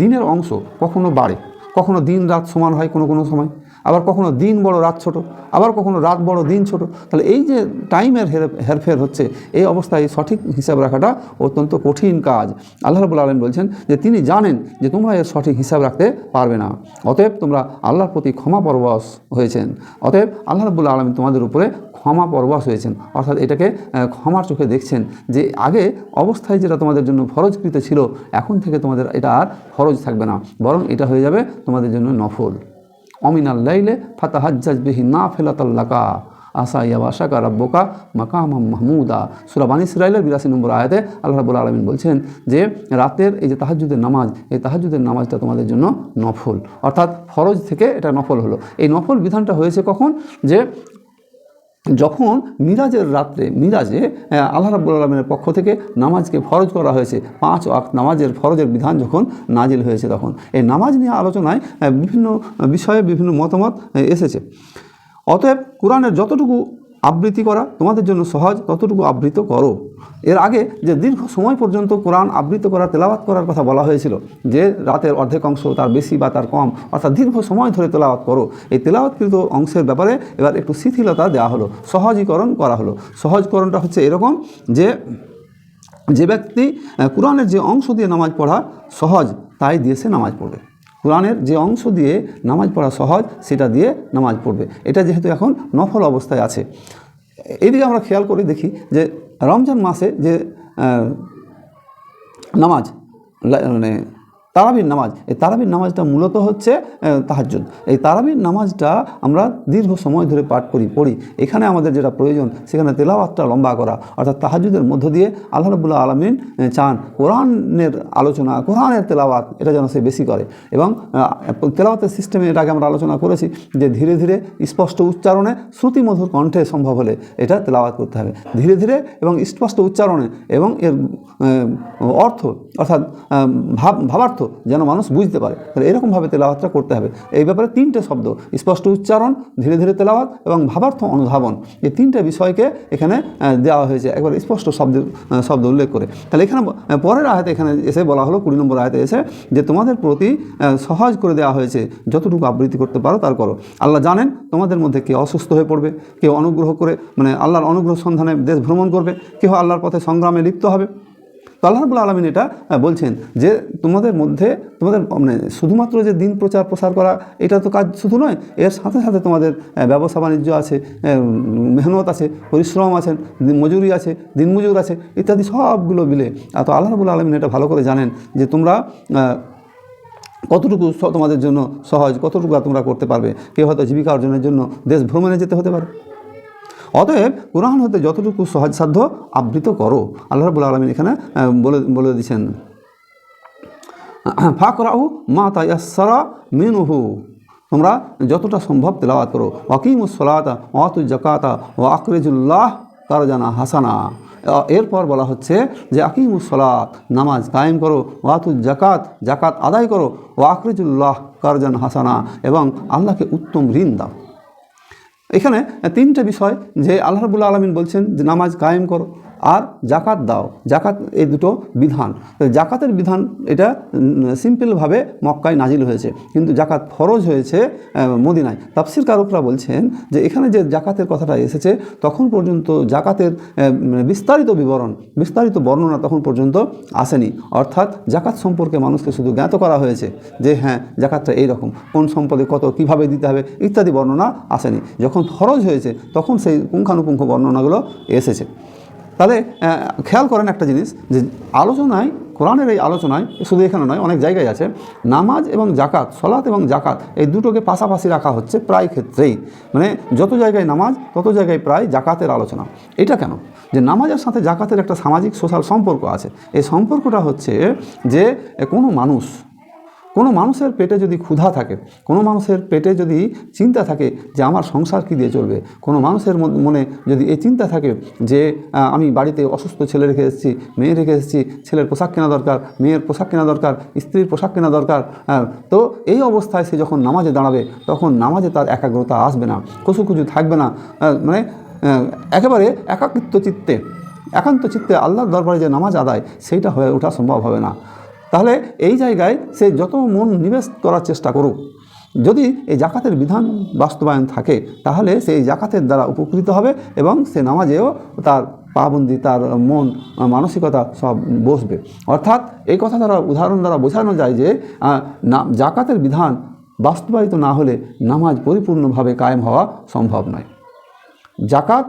দিনের অংশ কখনো বাড়ে, কখনো দিন রাত সমান হয় কোনো সময়, আবার কখনো দিন বড় রাত ছোট, আবার কখনো রাত বড় দিন ছোট। তাহলে এই যে টাইমের হেরফের হচ্ছে, এই অবস্থায় সঠিক হিসাব রাখাটা অত্যন্ত কঠিন কাজ। আল্লাহ রাব্বুল আলামিন বলছেন যে তিনি জানেন যে তোমরা এর সঠিক হিসাব রাখতে পারবে না, অতএব তোমরা আল্লাহর প্রতি ক্ষমা পরবশ হয়েছেন। অতএব আল্লাহ রাব্বুল আলামিন তোমাদের উপরে ক্ষমা পরবশ হয়েছেন, অর্থাৎ এটাকে ক্ষমার চোখে দেখছেন যে আগে অবস্থায় যেটা তোমাদের জন্য ফরজকৃত ছিল এখন থেকে তোমাদের এটা আর ফরজ থাকবে না, বরং এটা হয়ে যাবে তোমাদের জন্য নফল। অমিনাল লাইলে ফাতাহাজ্জাজ বিহি নাফিলাতাল লাকা আসা ইয়াবাশাকা রাব্বুকা মাকামাম মাহমুদা। সূরা বানী ইসরাঈলের 82 নম্বর আয়াতে আল্লাহ রাব্বুল আলামিন বলছেন যে রাতের এই যে তাহাজ্জুদের নামাজ, এই তাহাজ্জুদের নামাজটা তোমাদের জন্য নফল, অর্থাৎ ফরজ থেকে এটা নফল হলো। এই নফল বিধানটা হয়েছে কখন? যে যখন মিরাজের রাত্রে, মিরাজে আল্লাহ রাব্বুল আলামিনের পক্ষ থেকে নামাজকে ফরজ করা হয়েছে, 5 ওয়াক্ত নামাজের ফরজের বিধান যখন নাজিল হয়েছে, তখন এই নামাজ নিয়ে আলোচনায় বিভিন্ন বিষয়ে বিভিন্ন মতামত এসেছে। অতএব কোরআনের যতটুকু আবৃত্তি করা তোমাদের জন্য সহজ, ততটুকু আবৃত করো। এর আগে যে দীর্ঘ সময় পর্যন্ত কোরআন আবৃত করা, তেলাওয়াত করার কথা বলা হয়েছিল, যে রাতের অর্ধেক অংশ, তার বেশি বা তার কম, অর্থাৎ দীর্ঘ সময় ধরে তেলাওয়াত করো। এই তেলাওয়াতকৃত অংশের ব্যাপারে এবার একটু শিথিলতা দেওয়া হলো, সহজীকরণ করা হলো। সহজকরণটা হচ্ছে এরকম যে যে ব্যক্তি কোরআনের যে অংশ দিয়ে নামাজ পড়া সহজ, তাই দিয়ে সে নামাজ পড়বে। কোরআনের যে অংশ দিয়ে নামাজ পড়া সহজ, সেটা দিয়ে নামাজ পড়বে। এটা যেহেতু এখন নফল অবস্থায় আছে। এইদিকে আমরা খেয়াল করে দেখি যে রমজান মাসে যে নামাজ, মানে তারাবির নামাজ, এই তারাবির নামাজটা মূলত হচ্ছে তাহাজ্জুদ। এই তারাবির নামাজটা আমরা দীর্ঘ সময় ধরে পাঠ পড়ি। এখানে আমাদের যেটা প্রয়োজন, সেখানে তেলাওয়াতটা লম্বা করা, অর্থাৎ তাহাজ্জুদের মধ্য দিয়ে আল্লাহ রাব্বুল আলামিন চান কোরআনের আলোচনা, কোরআনের তেলাওয়াত এটা যেন সে বেশি করে। এবং তেলাওয়াতের সিস্টেমে এটাকে আমরা আলোচনা করেছি যে ধীরে ধীরে স্পষ্ট উচ্চারণে শ্রুতিমধুর কণ্ঠে সম্ভব হলে এটা তেলাওয়াত করতে হবে, ধীরে ধীরে এবং স্পষ্ট উচ্চারণে, এবং এর অর্থ অর্থাৎ ভাবার্থ যেন মানুষ বুঝতে পারে, তাহলে এরকমভাবে তেলাওয়াতটা করতে হবে। এই ব্যাপারে 3টে শব্দ, স্পষ্ট উচ্চারণ, ধীরে ধীরে তেলাওয়াত এবং ভাবার্থ অনুধাবন, এই 3টে বিষয়কে এখানে দেওয়া হয়েছে একবার স্পষ্ট শব্দ উল্লেখ করে। তাহলে এখানে পরের আয়াতে এখানে এসে বলা হলো, 20 নম্বর আয়াতে এসে, যে তোমাদের প্রতি সহজ করে দেওয়া হয়েছে, যতটুকু আবৃত্তি করতে পারো তার করো। আল্লাহ জানেন তোমাদের মধ্যে কেউ অসুস্থ হয়ে পড়বে, কেউ অনুগ্রহ করে মানে আল্লাহর অনুগ্রহ সন্ধানে দেশ ভ্রমণ করবে, কেউ আল্লাহর পথে সংগ্রামে লিপ্ত হবে। তো আল্লাহ রাব্বুল আলামিন এটা বলছেন যে তোমাদের মধ্যে মানে শুধুমাত্র যে দিন প্রসার করা এটা তো কাজ শুধু নয়, এর সাথে সাথে তোমাদের ব্যবসা বাণিজ্য আছে, মেহনত আছে, পরিশ্রম আছে, মজুরি আছে, দিনমজুর আছে, ইত্যাদি সবগুলো মিলে। তো আল্লাহ রাব্বুল আলামিন এটা ভালো করে জানেন যে তোমরা কতটুকু তোমাদের জন্য সহজ, কতটুকু তোমরা করতে পারবে। কেউ হয়তো জীবিকা অর্জনের জন্য দেশ ভ্রমণে যেতে হতে পারে। অতএব কোরআন হতে যতটুকু সহজসাধ্য আবৃত করো। আল্লাহ রাব্বুল আলামিন এখানে বলে দিচ্ছেন, ফাকরাউ মা তায়াসসারা মিনহু, তোমরা যতটা সম্ভব তেলাওয়াত করো। ওয়াকিমুস সালাতা ওয়া আতুজ যাকাতা ওয়া আকরিজুল্লাহ কারজানা হাসানা। এরপর বলা হচ্ছে যে আকিমুস সালাত, নামাজ কায়েম করো, ওয়া আতুজ যাকাত, যাকাত আদায় করো, ওয়া আকরিজুল্লাহ কারজান হাসানা, এবং আল্লাহকে উত্তম ঋণ দাও। এখানে 3টে বিষয় যে আল্লাহ রাব্বুল আলামিন বলছেন যে নামাজ কায়েম করো আর জাকাত দাও। জাকাত, এই দুটো বিধান। জাকাতের বিধান এটা সিম্পলভাবে মক্কায় নাজিল হয়েছে, কিন্তু জাকাত ফরজ হয়েছে মদিনায়। তাফসীর কারকরা বলছেন যে এখানে যে জাকাতের কথাটা এসেছে, তখন পর্যন্ত জাকাতের বিস্তারিত বিবরণ, বিস্তারিত বর্ণনা তখন পর্যন্ত আসেনি। অর্থাৎ জাকাত সম্পর্কে মানুষকে শুধু জ্ঞাত করা হয়েছে যে হ্যাঁ জাকাতটা এইরকম, কোন সম্পদে কত, কীভাবে দিতে হবে ইত্যাদি বর্ণনা আসেনি। যখন ফরজ হয়েছে তখন সেই পুঙ্খানুপুঙ্খ বর্ণনাগুলো এসেছে। তাহলে খেয়াল করেন একটা জিনিস, যে আলোচনায়, কোরআনের এই আলোচনায় শুধু এখানে নয়, অনেক জায়গায় আছে নামাজ এবং জাকাত, সলাত এবং জাকাত এই দুটোকে পাশাপাশি রাখা হচ্ছে প্রায় ক্ষেত্রেই। মানে যত জায়গায় নামাজ তত জায়গায় প্রায় জাকাতের আলোচনা। এটা কেন? যে নামাজের সাথে জাকাতের একটা সামাজিক সোশ্যাল সম্পর্ক আছে। এই সম্পর্কটা হচ্ছে যে কোনো মানুষের পেটে যদি ক্ষুধা থাকে, কোনো মানুষের পেটে যদি চিন্তা থাকে যে আমার সংসার কী দিয়ে চলবে, কোনো মানুষের মনে যদি এই চিন্তা থাকে যে আমি বাড়িতে অসুস্থ ছেলে রেখে এসেছি, মেয়ে রেখে এসেছি, ছেলের পোশাক কেনা দরকার, মেয়ের পোশাক কেনা দরকার, স্ত্রীর পোশাক কেনা দরকার, তো এই অবস্থায় সে যখন নামাজে দাঁড়াবে তখন নামাজে তার একাগ্রতা আসবে না, খুশুখুজু থাকবে না, মানে একেবারে একান্ত চিত্তে আল্লাহর দরবারে যে নামাজ আদায় সেইটা হয়ে ওঠা সম্ভব হবে না। তাহলে এই জায়গায় সে যত মন নিবেশ করার চেষ্টা করুক, যদি এই জাকাতের বিধান বাস্তবায়ন থাকে তাহলে সেই জাকাতের দ্বারা উপকৃত হবে এবং সে নামাজেও তার পাবন্দি, তার মন মানসিকতা সব বসবে। অর্থাৎ এই কথা দ্বারা, উদাহরণ দ্বারা বোঝানো যায় যে জাকাতের বিধান বাস্তবায়িত না হলে নামাজ পরিপূর্ণভাবে কায়েম হওয়া সম্ভব নয়। জাকাত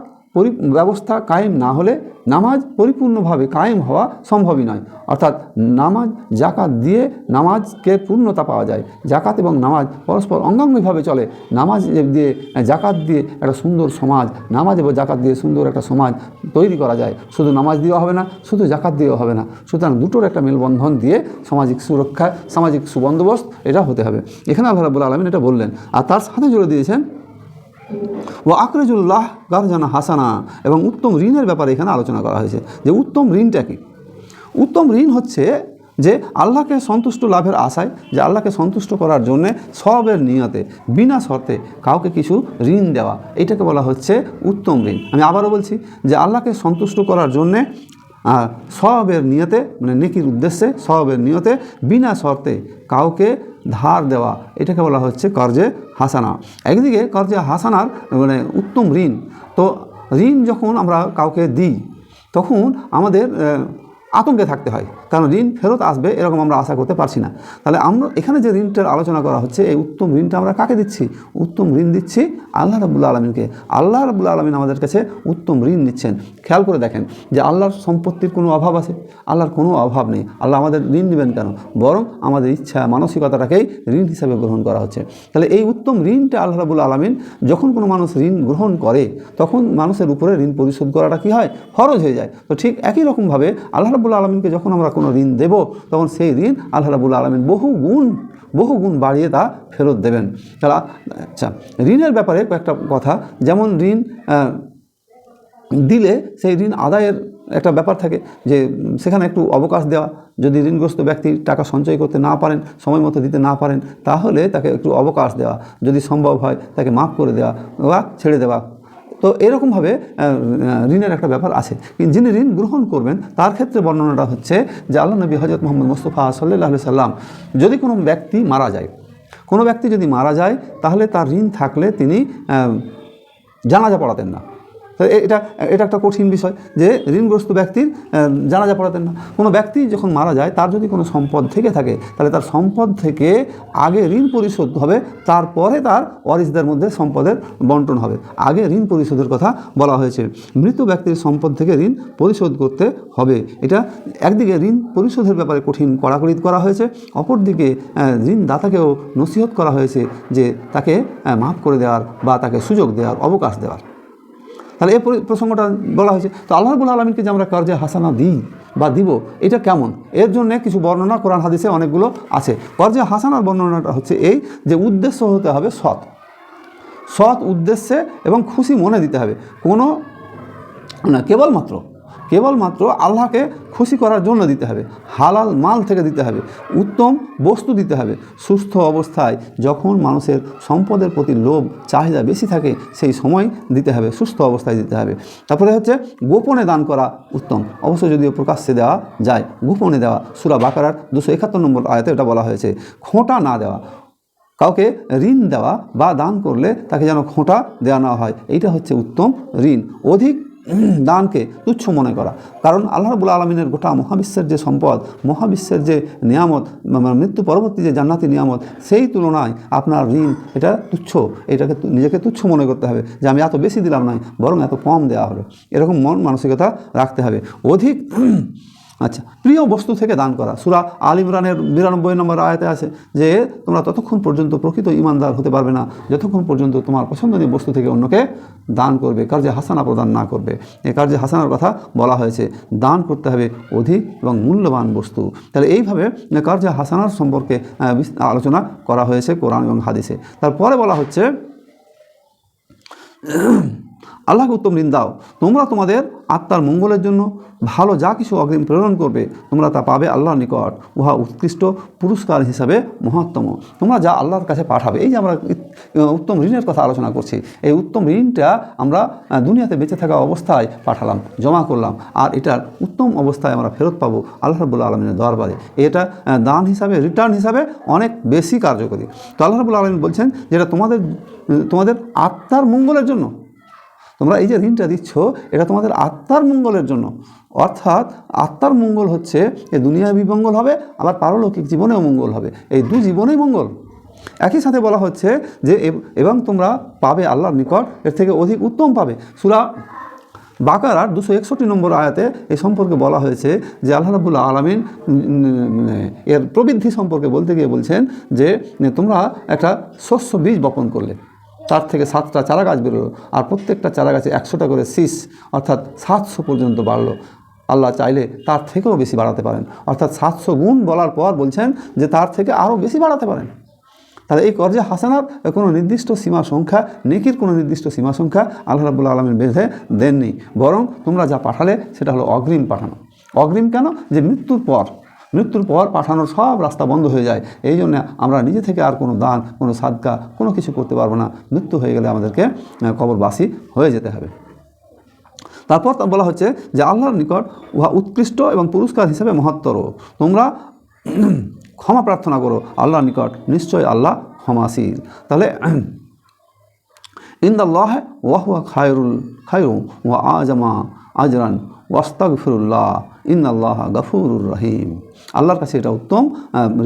ব্যবস্থা কায়েম না হলে নামাজ পরিপূর্ণভাবে কায়েম হওয়া সম্ভবই নয়। অর্থাৎ নামাজ জাকাত দিয়ে নামাজকে পূর্ণতা পাওয়া যায়। জাকাত এবং নামাজ পরস্পর অঙ্গাঙ্গিভাবে চলে। নামাজ দিয়ে জাকাত দিয়ে একটা সুন্দর সমাজ, নামাজ এবং জাকাত দিয়ে সুন্দর একটা সমাজ তৈরি করা যায়। শুধু নামাজ দেওয়া হবে না, শুধু জাকাত দেওয়া হবে না, সুতরাং দুটোর একটা মেলবন্ধন দিয়ে সামাজিক সুরক্ষা, সামাজিক সুবন্দোবস্ত এটা হতে হবে। এখানে আল্লাহ রাব্বুল আলামিন এটা বললেন। আর তার সাথে জুড়ে দিয়েছেন ও আকরাজুল্লাহ কারজানা হাসানা, এবং উত্তম ঋণের ব্যাপারে এখানে আলোচনা করা হয়েছে যে উত্তম ঋণটা কি। উত্তম ঋণ হচ্ছে যে আল্লাহকে সন্তুষ্ট লাভের আশায়, যে আল্লাহকে সন্তুষ্ট করার জন্যে সওয়াবের নিয়তে বিনা শর্তে কাউকে কিছু ঋণ দেওয়া, এটাকে বলা হচ্ছে উত্তম ঋণ। আমি আবারও বলছি যে আল্লাহকে সন্তুষ্ট করার জন্যে সওয়াবের নিয়তে, মানে নেকির উদ্দেশ্যে সওয়াবের নিয়তে বিনা শর্তে কাউকে ধার দেওয়া, এটাকে বলা হচ্ছে কর্জে হাসানা। একদিকে কর্জে হাসানার মানে উত্তম ঋণ। তো ঋণ যখন আমরা কাউকে দিই তখন আমাদের আতঙ্কে থাকতে হয়, কারণ ঋণ ফেরত আসবে এরকম আমরা আশা করতে পারছি না। তাহলে আমরা এখানে যে ঋণটার আলোচনা করা হচ্ছে, এই উত্তম ঋণটা আমরা কাকে দিচ্ছি? উত্তম ঋণ দিচ্ছি আল্লাহ রাব্বুল আলামিনকে। আল্লাহ রাব্বুল আলামিন আমাদের কাছে উত্তম ঋণ নিচ্ছেন। খেয়াল করে দেখেন যে আল্লাহর সম্পত্তির কোনো অভাব আছে? আল্লাহর কোনো অভাব নেই। আল্লাহ আমাদের ঋণ নেবেন কেন? বরং আমাদের ইচ্ছা মানসিকতাটাকেই ঋণ হিসাবে গ্রহণ করা হচ্ছে। তাহলে এই উত্তম ঋণটা আল্লাহ রাব্বুল আলামিন, যখন কোনো মানুষ ঋণ গ্রহণ করে তখন মানুষের উপরে ঋণ পরিশোধ করাটা কী হয়? ফরজ হয়ে যায়। তো ঠিক একই রকমভাবে আল্লাহ রাব্বুল আলামিনকে যখন আমরা কোনো ঋণ দেব তখন সেই ঋণ আল্লাহ রাব্বুল আলামিন বহু গুণ বাড়িয়ে তা ফেরত দেবেন। তাহলে আচ্ছা, ঋণের ব্যাপারে কয়েকটা কথা, যেমন ঋণ দিলে সেই ঋণ আদায়ের একটা ব্যাপার থাকে, যে সেখানে একটু অবকাশ দেওয়া। যদি ঋণগ্রস্ত ব্যক্তি টাকা সঞ্চয় করতে না পারেন, সময় মতো দিতে না পারেন, তাহলে তাকে একটু অবকাশ দেওয়া, যদি সম্ভব হয় তাকে মাফ করে দেওয়া বা ছেড়ে দেওয়া। তো এরকমভাবে ঋণের একটা ব্যাপার আছে। কিন্তু যিনি ঋণ গ্রহণ করবেন তার ক্ষেত্রে বর্ণনাটা হচ্ছে যে আল্লাহ নবী হযরত মুহাম্মদ মুস্তাফা সাল্লাল্লাহু আলাইহি সাল্লাম, যদি কোনো ব্যক্তি মারা যায়, কোনো ব্যক্তি যদি মারা যায় তাহলে তার ঋণ থাকলে তিনি জানাজা পড়াতেন না। তো এটা একটা কঠিন বিষয় যে ঋণগ্রস্ত ব্যক্তির জানাজা পড়াতেন না। কোনো ব্যক্তি যখন মারা যায় তার যদি কোনো সম্পদ থেকে থাকে তাহলে তার সম্পদ থেকে আগে ঋণ পরিশোধ হবে, তারপরে তার ওয়ারিসদের মধ্যে সম্পদের বন্টন হবে। আগে ঋণ পরিশোধের কথা বলা হয়েছে। মৃত ব্যক্তির সম্পদ থেকে ঋণ পরিশোধ করতে হবে। এটা একদিকে ঋণ পরিশোধের ব্যাপারে কঠিন কড়াকড়ি করা হয়েছে, অপরদিকে ঋণদাতাকেও নসিহত করা হয়েছে যে তাকে মাফ করে দেওয়ার বা তাকে সুযোগ দেওয়ার, অবকাশ দেওয়ার। তাহলে এই প্রসঙ্গটা বলা হয়েছে। তো আল্লাহ রাব্বুল আলামিনকে যে আমরা কর্জে হাসানা দিই বা দিব, এটা কেমন? এর জন্য কিছু বর্ণনা কোরআন হাদিসে অনেকগুলো আছে। কর্জে হাসানার বর্ণনাটা হচ্ছে এই যে উদ্দেশ্য হতে হবে সৎ উদ্দেশ্যে এবং খুশি মনে দিতে হবে। কোনো না, কেবলমাত্র আল্লাহকে খুশি করার জন্য দিতে হবে। হালাল মাল থেকে দিতে হবে, উত্তম বস্তু দিতে হবে। সুস্থ অবস্থায় যখন মানুষের সম্পদের প্রতি লোভ চাহিদা বেশি থাকে সেই সময় দিতে হবে, সুস্থ অবস্থায় দিতে হবে। তারপরে হচ্ছে গোপনে দান করা উত্তম, অবশ্য যদিও প্রকাশ্যে দেওয়া যায়, গোপনে দেওয়া। সূরা বাকারার 271 নম্বর আয়াতে এটা বলা হয়েছে। খোঁটা না দেওয়া, কাউকে ঋণ দেওয়া বা দান করলে তাকে যেন খোঁটা দেওয়া না হয়, এইটা হচ্ছে উত্তম ঋণ। অধিক দানকে তুচ্ছ মনে করা, কারণ আল্লাহ রাব্বুল আলামিনের গোটা মহাবিশ্বের যে সম্পদ, মহাবিশ্বের যে নিয়ামত, মৃত্যু পরবর্তী যে জান্নাতি নিয়ামত, সেই তুলনায় আপনার ঋণ এটা তুচ্ছ। এটাকে নিজেকে তুচ্ছ মনে করতে হবে যে আমি এত বেশি দিলাম নয়, বরং এত কম দেওয়া হলো, এরকম মানসিকতা রাখতে হবে। অধিক প্রিয় বস্তু থেকে দান করা। সূরা আল ইমরানের 92 নম্বর আয়াতে আছে যে তোমরা ততক্ষণ পর্যন্ত প্রকৃত ঈমানদার হতে পারবে না যতক্ষণ পর্যন্ত তোমার পছন্দনীয় বস্তু থেকে অন্যকে দান করবে, কার্যে হাসানা প্রদান না করবে। এই কার্যে হাসানার কথা বলা হয়েছে। দান করতে হবে অধিক এবং মূল্যবান বস্তু। তাহলে এইভাবে কার্যে হাসানার সম্পর্কে আলোচনা করা হয়েছে কোরআন এবং হাদিসে। তারপরে বলা হচ্ছে আল্লাহকে উত্তম ঋণ দাও, তোমরা তোমাদের আত্মার মঙ্গলের জন্য ভালো যা কিছু অগ্রিম প্রেরণ করবে তোমরা তা পাবে আল্লাহর নিকট, উহা উৎকৃষ্ট পুরস্কার হিসাবে মহত্তম। তোমরা যা আল্লাহর কাছে পাঠাবে, এই যে আমরা উত্তম ঋণের কথা আলোচনা করছি, এই উত্তম ঋণটা আমরা দুনিয়াতে বেঁচে থাকা অবস্থায় পাঠালাম, জমা করলাম, আর এটার উত্তম অবস্থায় আমরা ফেরত পাবো আল্লাহ রাব্বুল আলামিনের দরবারে। এটা দান হিসাবে, রিটার্ন হিসাবে অনেক বেশি কার্যকরী। তো আল্লাহ রাব্বুল আলামিন বলছেন যেটা তোমাদের আত্মার মঙ্গলের জন্য। তোমরা এই যে ঋণটা দিচ্ছ এটা তোমাদের আত্মার মঙ্গলের জন্য, অর্থাৎ আত্মার মঙ্গল হচ্ছে এ দুনিয়াবী মঙ্গল হবে, আবার পারলৌকিক জীবনেও মঙ্গল হবে, এই দু জীবনেই মঙ্গল। একই সাথে বলা হচ্ছে যে এবং তোমরা পাবে আল্লাহর নিকট এর থেকে অধিক উত্তম পাবে। সূরা বাকারার 261 নম্বর আয়াতে এই সম্পর্কে বলা হয়েছে যে আল্লাহ রাব্বুল আলামিন এর প্রবৃদ্ধি সম্পর্কে বলতে গিয়ে বলছেন যে তোমরা একটা শস্য বীজ বপন করলে, তার থেকে 7টা চারা গাছ বেরোলো, আর প্রত্যেকটা চারা গাছে 100টা করে শীষ, অর্থাৎ 700 পর্যন্ত বাড়লো। আল্লাহ চাইলে তার থেকেও বেশি বাড়াতে পারেন, অর্থাৎ 700 গুণ বলার পর বলছেন যে তার থেকে আরও বেশি বাড়াতে পারেন। তাহলে এই কর্জে হাসানার কোনো নির্দিষ্ট সীমা সংখ্যা, নেকির কোনো নির্দিষ্ট সীমা সংখ্যা আল্লাহ রাব্বুল আলামিন বেঁধে দেননি, বরং তোমরা যা পাঠালে সেটা হলো অগ্রিম পাঠানো। অগ্রিম কেন? যে মৃত্যুর পর পাঠানোর সব রাস্তা বন্ধ হয়ে যায়। এই জন্য আমরা নিজে থেকে আর কোনো দান, কোনো সাদকা, কোনো কিছু করতে পারবো না। মৃত্যু হয়ে গেলে আমাদেরকে কবরবাসী হয়ে যেতে হবে। তারপর বলা হচ্ছে যে আল্লাহর নিকট উহা উৎকৃষ্ট এবং পুরস্কার হিসেবে মহত্তর। তোমরা ক্ষমা প্রার্থনা করো আল্লাহর নিকট, নিশ্চয় আল্লাহ ক্ষমাশীল। তাহলে ইনদাল্লাহ ওয়া হুয়া খায়রুন ওয়া আজমা আজরান ওয়াস্তাগফিরুল্লাহ ইন্নাল্লাহ গাফুরুর রহিম। আল্লাহর কাছে এটা উত্তম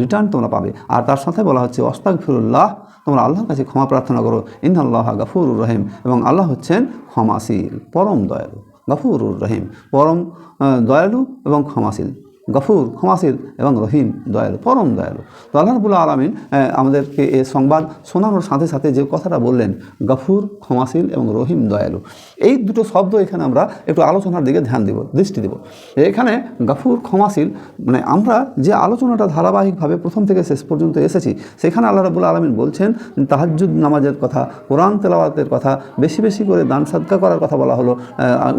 রিটার্ন তোমরা পাবে। আর তার সাথে বলা হচ্ছে ওয়াস্তাগফিরুল্লাহ, তোমরা আল্লাহর কাছে ক্ষমা প্রার্থনা করো, ইন্নাল্লাহ গাফুরুর রহিম, এবং আল্লাহ হচ্ছেন ক্ষমাশীল, পরম দয়ালু। গাফুরুর রহিম, পরম দয়ালু এবং ক্ষমাশীল। গফুর ক্ষমাশীল এবং রহিম দয়ালু, পরম দয়ালু। তো আল্লাহ রাব্বুল আলামিন আমাদেরকে এই সংবাদ শোনানোর সাথে সাথে যে কথাটা বললেন, গফুর ক্ষমাশীল এবং রহিম দয়ালু, এই দুটো শব্দ এখানে আমরা একটু আলোচনার দিকে দৃষ্টি দেব। এখানে গফুর ক্ষমাশীল মানে আমরা যে আলোচনাটা ধারাবাহিকভাবে প্রথম থেকে শেষ পর্যন্ত এসেছি, সেখানে আল্লাহ রাব্বুল আলামিন বলছেন তাহাজ্জুদ নামাজের কথা, কোরআন তেলাওয়াতের কথা, বেশি বেশি করে দান সাদকা করার কথা বলা হলো,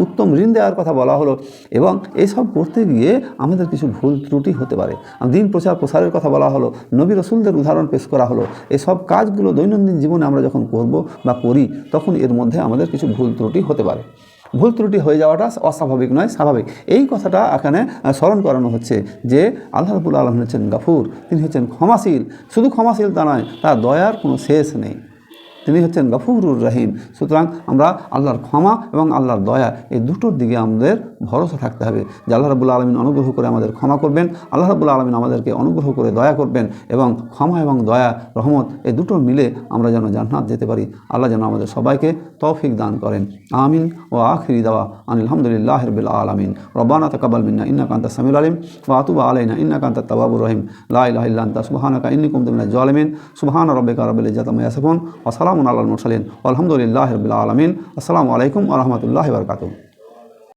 উত্তম ঋণ দেওয়ার কথা বলা হলো, এবং এইসব করতে গিয়ে আমাদের কিছু ভুল ত্রুটি হতে পারে। দিন প্রসারের কথা বলা হলো, নবী রসুলদের উদাহরণ পেশ করা হলো। এসব কাজগুলো দৈনন্দিন জীবনে আমরা যখন করব বা করি, তখন এর মধ্যে আমাদের কিছু ভুল ত্রুটি হতে পারে। ভুল ত্রুটি হয়ে যাওয়াটা অস্বাভাবিক নয়, স্বাভাবিক। এই কথাটা এখানে স্মরণ করানো হচ্ছে যে আল্লাহ রাব্বুল আলামিন হচ্ছেন গাফুর, তিনি হচ্ছেন ক্ষমাশীল। শুধু ক্ষমাশীল তা নয়, তার দয়ার কোনো শেষ নেই। তিনি হচ্ছেন গফুরুর রহিম। সুতরাং আমরা আল্লাহর ক্ষমা এবং আল্লাহর দয়া এই দুটোর দিকে আমাদের ভরসা থাকতে হবে যে আল্লাহ রাব্বুল আলামিন অনুগ্রহ করে আমাদের ক্ষমা করবেন, আল্লাহ রাব্বুল আলামিন আমাদেরকে অনুগ্রহ করে দয়া করবেন, এবং ক্ষমা এবং দয়া, রহমত এই দুটো মিলে আমরা যেন জান্নাত যেতে পারি। আল্লাহ যেন আমাদের সবাইকে তৌফিক দান করেন। আমিন। ও আখিরি দাওয়া আলহামদুলিল্লাহি রাব্বিল আলামিন। রব্বানা তাকাব্বাল মিন্না ইন্নাকা আনতাস সামিউল আলিম ওয়া আতুব আলাইনা ইন্নাকা আনতাত তাওয়াবুর রহিম। লা ইলাহা ইল্লা আনতা সুবহানাকা ইন্নী কুনতু মিনাজ জালিমিন। সুবহানা রাব্বিকা রাব্বিল ইজ্জাতি আম্মা ইয়াসিফুন ওয়া সালামুন আলাল মুরসালিন ওয়া আলহামদুলিল্লাহি রাব্বিল আলামিন। আসসালামু আলাইকুম ওয়া রাহমাতুল্লাহি ওয়া বারাকাতুহু।